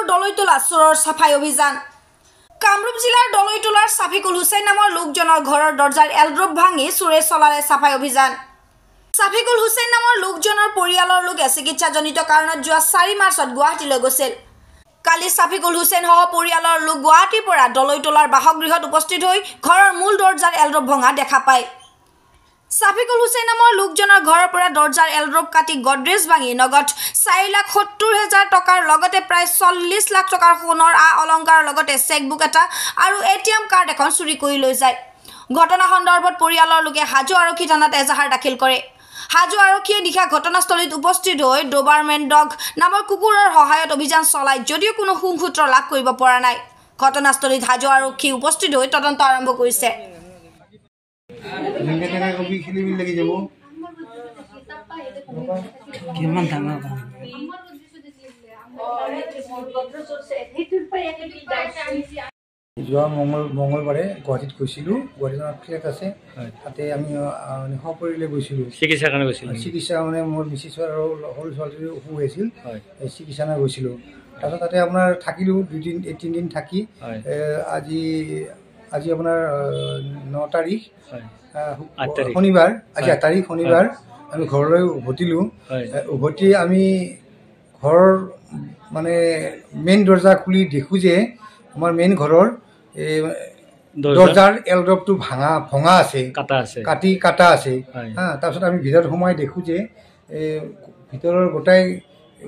আৰু দলৈতলা চোৰৰ চাফাই অভিযান। কামৰূপ জিলাৰ দলৈতলাৰ ছাফিকুল হুছেইন নামৰ লোকজনৰ ঘৰৰ দৰ্জাৰ এলড্ৰপ ভাঙি চোৰে চলালে চাফাই অভিযান। ছাফিকুল হুছেইন নামৰ লোকজনৰ পৰিয়ালৰ লোকে চিকিৎসাজনিত কাৰণত যোৱা 4 মাৰ্চত গুৱাহাটীলৈ গৈছিল। কালি ছাফিকুল হুছেইন সহ পৰিয়ালৰ লোক গুৱাহাটীৰ পৰা দলৈতলাৰ বাসগৃহত উপস্থিত হৈ ঘৰৰ মূল দৰ্জাৰ এলড্ৰপ ভঙা দেখা পায়। ছাফিকুল হুছেইন নামৰ লোকজনৰ ঘৰৰ পৰা দৰ্জাৰ এলড্ৰপ কাটি গডৰেজ ভাঙি নগদ 4,70,000 টকাৰ লগতে প্ৰায় 40 লাখ টকাৰ সোণৰ অলংকাৰৰ লগতে চেকবুক এটা আৰু ATM কাৰ্ড এখন চুৰি কৰি লৈ যায়। ঘটনা সন্দৰ্ভত পৰিয়ালৰ লোকে হাজো আৰক্ষী থানাত এজাহাৰ দাখিল কৰে। হাজো আৰক্ষীয়ে নিশা ঘটনাস্থলীত উপস্থিত হৈ ডোবাৰমেন ডগ নামৰ কুকুৰৰ সহায়ত অভিযান চলাই যদিও কোনো সুসূত্ৰ লাভ কৰিব পৰা নাই। ঘটনাস্থলীত হাজো আৰক্ষী উপস্থিত হৈ তদন্ত আৰম্ভ কৰিছে। যোৱা মঙ্গলবাৰে গুৱাহাটীত গৈছিলোঁ। গুৱাহাটীত ফ্লেট আছে, তাতে আমি সপৰিয়ালে গৈছিলোঁ। চিকিৎসাৰ কাৰণে গৈছিলোঁ। চিকিৎসা মানে মোৰ মিছেছৰ আৰু সৰু ছোৱালীৰ অসুখ হৈছিল, চিকিৎসা কাৰণে গৈছিলোঁ। তাৰপিছত তাতে আপোনাৰ থাকিলোঁ 2-3 দিন থাকি আজি আপোনাৰ 9 তাৰিখ শনিবাৰ, আজি 8 তাৰিখ শনিবাৰ আমি ঘৰলৈ উভতিলোঁ। উভতি আমি ঘৰৰ মানে মেইন দৰ্জা খুলি দেখোঁ যে আমাৰ মেইন ঘৰৰ দৰ্জাৰ এলড্ৰপটো ভঙা আছে, কাটা আছে। তাৰপিছত আমি ভিতৰত সোমাই দেখোঁ যে ভিতৰৰ গোটাই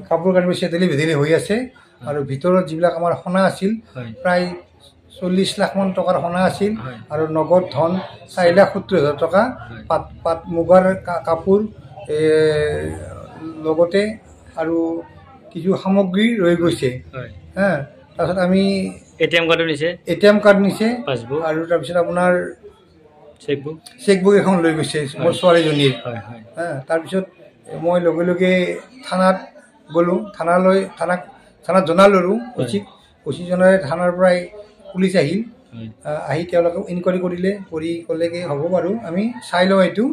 কাপোৰ কানিবোৰ চেদেলি ভেদেলি হৈ আছে আৰু ভিতৰত যিবিলাক আমাৰ সোণা আছিল প্ৰায় 40 লাখ মান টকাৰ সোণা আছিল আৰু নগদ ধন 4,70,000 টকা, পাট মুগাৰ কাপোৰ লগতে আৰু কিছু সামগ্ৰী ৰৈ গৈছে। তাৰপিছত আমি ATM কাৰ্ড নিছে আৰু তাৰপিছত আপোনাৰ চেকবুক এখন লৈ গৈছে মোৰ ছোৱালীজনীৰ। তাৰপিছত মই লগে লগে থানাত গ'লোঁ। থানাত জনালোঁ। অচি জনাই থানাৰ পৰাই পুলিচ আহি তেওঁলোকে ইনকুৱাৰী কৰিলে, কৰি ক'লে কি হ'ব বাৰু আমি চাই লওঁ এইটো,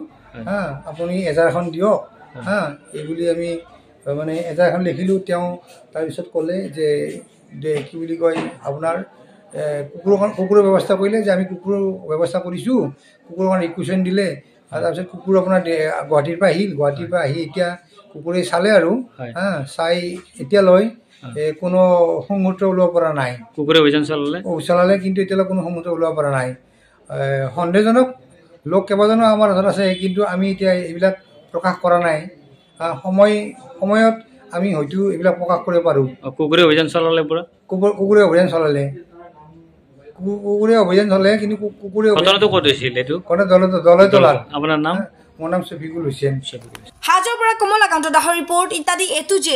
আপুনি এজাহাৰখন দিয়ক এইবুলি আমি মানে এজাহাৰখন লিখিলোঁ। তেওঁ তাৰপিছত ক'লে যে কি বুলি কয় আপোনাৰ কুকুৰৰ ব্যৱস্থা কৰিলে, যে আমি কুকুৰৰ ব্যৱস্থা কৰিছোঁ। কুকুৰৰ কাৰণে ৰিকুৱেশ্যন দিলে আৰু তাৰপিছত কুকুৰ আপোনাৰ গুৱাহাটীৰ পৰা আহি এতিয়া কুকুৰে চালে আৰু চাই এতিয়ালৈ কোনো সংহত ওলাব পৰা নাই। কুকুৰে অভিযান চলালে কিন্তু এতিয়ালৈ কোনো সংহত ওলাব পৰা নাই। সন্দেহজনক লোক কেইবাজনো আমাৰ হাতত আছে, কিন্তু আমি এতিয়া এইবিলাক প্ৰকাশ কৰা নাই। সময়ত আমি হয়তো এইবিলাক প্ৰকাশ কৰিব পাৰোঁ। কুকুৰে অভিযান চলালে কিন্তু কুকুৰে দলৈতলাত। আপোনাৰ নাম? মোৰ নাম ছাফিকুল হুছেইন। হাজোৰ পৰা কমলাকান্ত দাসৰ ৰিপৰ্ট, ইত্যাদি A to Z।